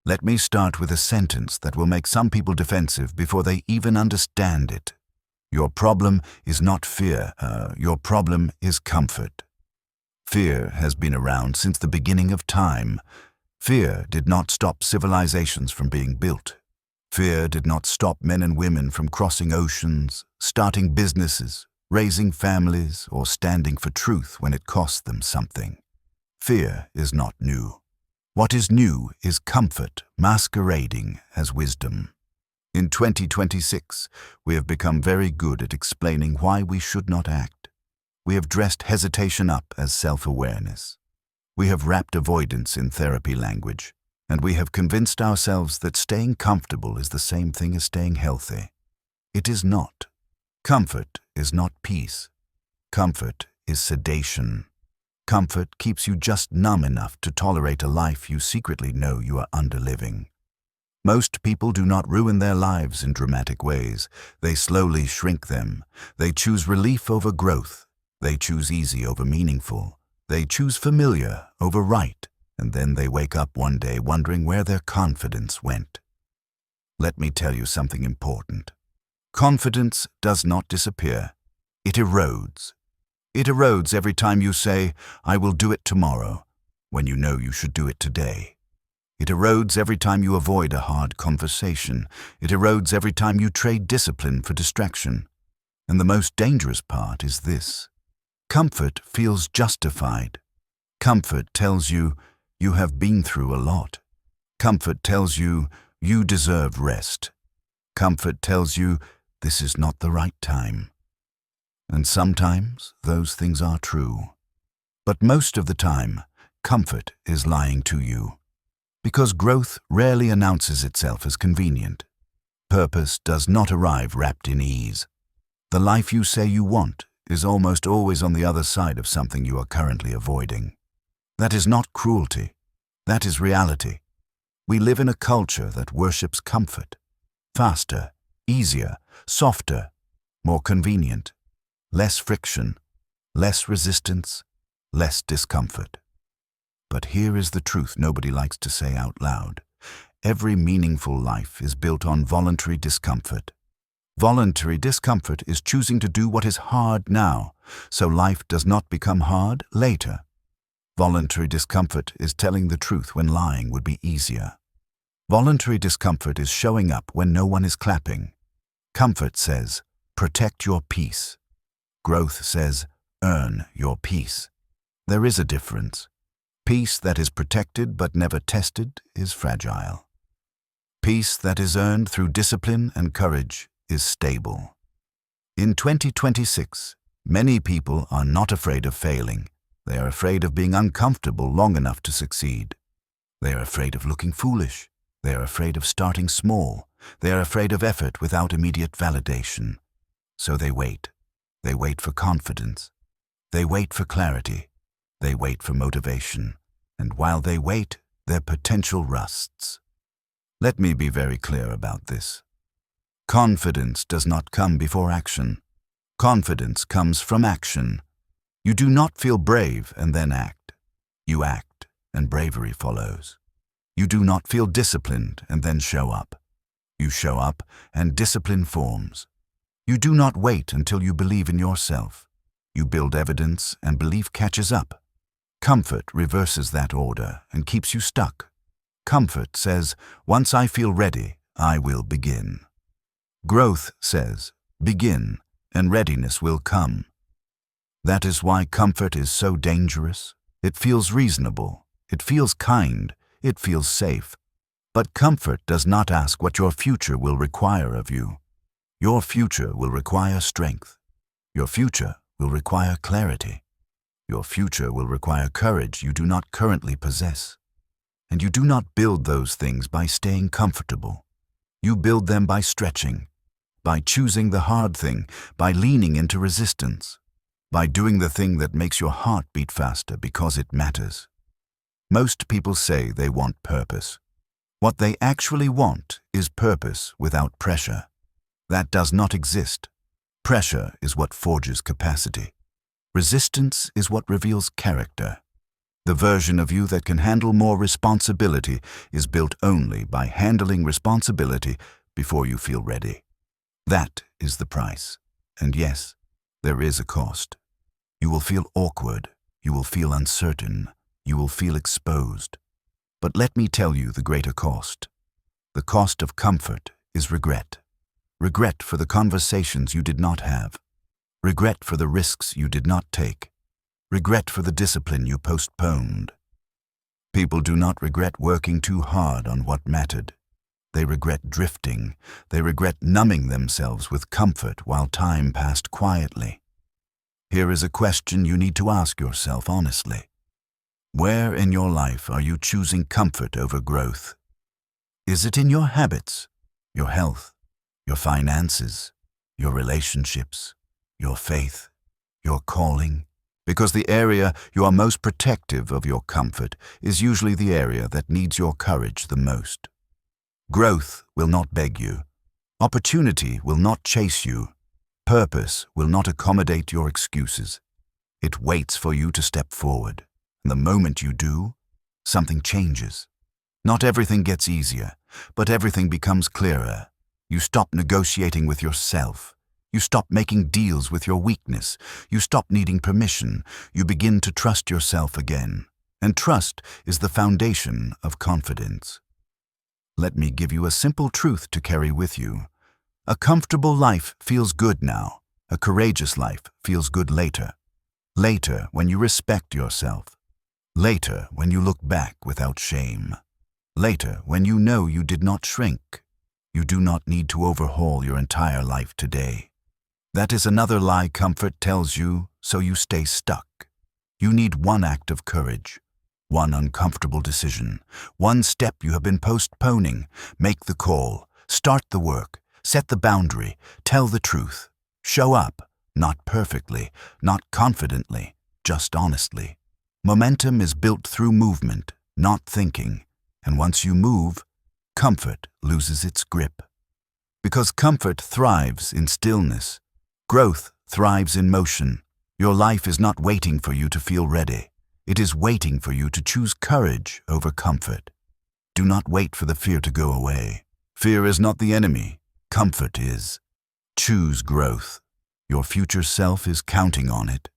Let me start with a sentence that will make some people defensive before they even understand it. Your problem is not fear, your problem is comfort. Fear has been around since the beginning of time. Fear did not stop civilizations from being built. Fear did not stop men and women from crossing oceans, starting businesses, raising families, or standing for truth when it cost them something. Fear is not new. What is new is comfort masquerading as wisdom. In 2026, we have become very good at explaining why we should not act. We have dressed hesitation up as self-awareness. We have wrapped avoidance in therapy language, and we have convinced ourselves that staying comfortable is the same thing as staying healthy. It is not. Comfort is not peace. Comfort is sedation. Comfort keeps you just numb enough to tolerate a life you secretly know you are underliving. Most people do not ruin their lives in dramatic ways. They slowly shrink them. They choose relief over growth. They choose easy over meaningful. They choose familiar over right. And then they wake up one day wondering where their confidence went. Let me tell you something important. Confidence does not disappear. It erodes. It erodes every time you say, "I will do it tomorrow," when you know you should do it today. It erodes every time you avoid a hard conversation. It erodes every time you trade discipline for distraction. And the most dangerous part is this. Comfort feels justified. Comfort tells you you have been through a lot. Comfort tells you you deserve rest. Comfort tells you this is not the right time. And sometimes those things are true. But most of the time, comfort is lying to you. Because growth rarely announces itself as convenient. Purpose does not arrive wrapped in ease. The life you say you want is almost always on the other side of something you are currently avoiding. That is not cruelty. That is reality. We live in a culture that worships comfort. Faster, easier, softer, more convenient. Less friction, less resistance, less discomfort. But here is the truth nobody likes to say out loud. Every meaningful life is built on voluntary discomfort. Voluntary discomfort is choosing to do what is hard now, so life does not become hard later. Voluntary discomfort is telling the truth when lying would be easier. Voluntary discomfort is showing up when no one is clapping. Comfort says, protect your peace. Growth says, earn your peace. There is a difference. Peace that is protected but never tested is fragile. Peace that is earned through discipline and courage is stable. In 2026, many people are not afraid of failing. They are afraid of being uncomfortable long enough to succeed. They are afraid of looking foolish. They are afraid of starting small. They are afraid of effort without immediate validation. So they wait. They wait for confidence. They wait for clarity. They wait for motivation. And while they wait, their potential rusts. Let me be very clear about this. Confidence does not come before action. Confidence comes from action. You do not feel brave and then act. You act, and bravery follows. You do not feel disciplined and then show up. You show up, and discipline forms. You do not wait until you believe in yourself. You build evidence, and belief catches up. Comfort reverses that order and keeps you stuck. Comfort says, once I feel ready, I will begin. Growth says, begin, and readiness will come. That is why comfort is so dangerous. It feels reasonable. It feels kind. It feels safe. But comfort does not ask what your future will require of you. Your future will require strength. Your future will require clarity. Your future will require courage you do not currently possess. And you do not build those things by staying comfortable. You build them by stretching, by choosing the hard thing, by leaning into resistance, by doing the thing that makes your heart beat faster because it matters. Most people say they want purpose. What they actually want is purpose without pressure. That does not exist. Pressure is what forges capacity. Resistance is what reveals character. The version of you that can handle more responsibility is built only by handling responsibility before you feel ready. That is the price. And yes, there is a cost. You will feel awkward. You will feel uncertain. You will feel exposed. But let me tell you the greater cost. The cost of comfort is regret. Regret for the conversations you did not have. Regret for the risks you did not take. Regret for the discipline you postponed. People do not regret working too hard on what mattered. They regret drifting. They regret numbing themselves with comfort while time passed quietly. Here is a question you need to ask yourself honestly. Where in your life are you choosing comfort over growth? Is it in your habits, your health, your finances, your relationships, your faith, your calling? Because the area you are most protective of your comfort is usually the area that needs your courage the most. Growth will not beg you. Opportunity will not chase you. Purpose will not accommodate your excuses. It waits for you to step forward. And the moment you do, something changes. Not everything gets easier, but everything becomes clearer. You stop negotiating with yourself. You stop making deals with your weakness. You stop needing permission. You begin to trust yourself again. And trust is the foundation of confidence. Let me give you a simple truth to carry with you. A comfortable life feels good now. A courageous life feels good later. Later, when you respect yourself. Later, when you look back without shame. Later, when you know you did not shrink. You do not need to overhaul your entire life today. That is another lie comfort tells you, so you stay stuck. You need one act of courage, one uncomfortable decision, one step you have been postponing. Make the call, start the work, set the boundary, tell the truth. Show up, not perfectly, not confidently, just honestly. Momentum is built through movement, not thinking. And once you move, comfort loses its grip. Because comfort thrives in stillness. Growth thrives in motion. Your life is not waiting for you to feel ready. It is waiting for you to choose courage over comfort. Do not wait for the fear to go away. Fear is not the enemy. Comfort is. Choose growth. Your future self is counting on it.